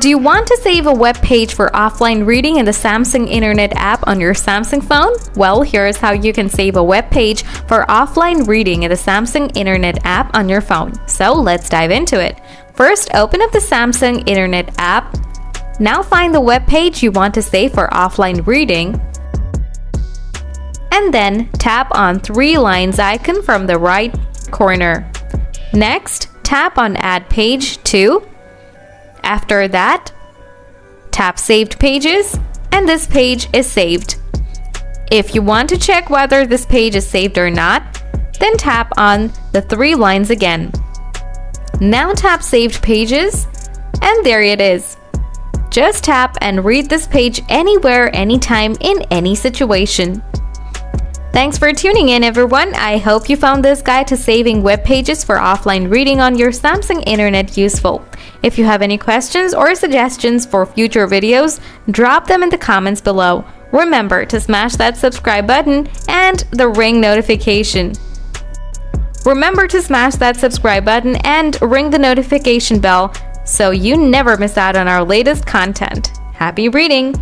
Do you want to save a web page for offline reading in the Samsung Internet app on your Samsung phone? Well, here's how you can save a web page for offline reading in the Samsung Internet app on your phone. So let's dive into it. First, open up the Samsung Internet app. Now find the web page you want to save for offline reading. And then tap on three lines icon from the right corner. Next, tap on Add Page to. After that, tap Saved Pages, and this page is saved. If you want to check whether this page is saved or not, then tap on the three lines again. Now tap Saved Pages, and there it is. Just tap and read this page anywhere, anytime, in any situation. Thanks for tuning in, everyone. I hope you found this guide to saving web pages for offline reading on your Samsung Internet useful. If you have any questions or suggestions for future videos, drop them in the comments below. Remember to smash that subscribe button and the ring notification. Remember to smash that subscribe button and ring the notification bell so you never miss out on our latest content. Happy reading!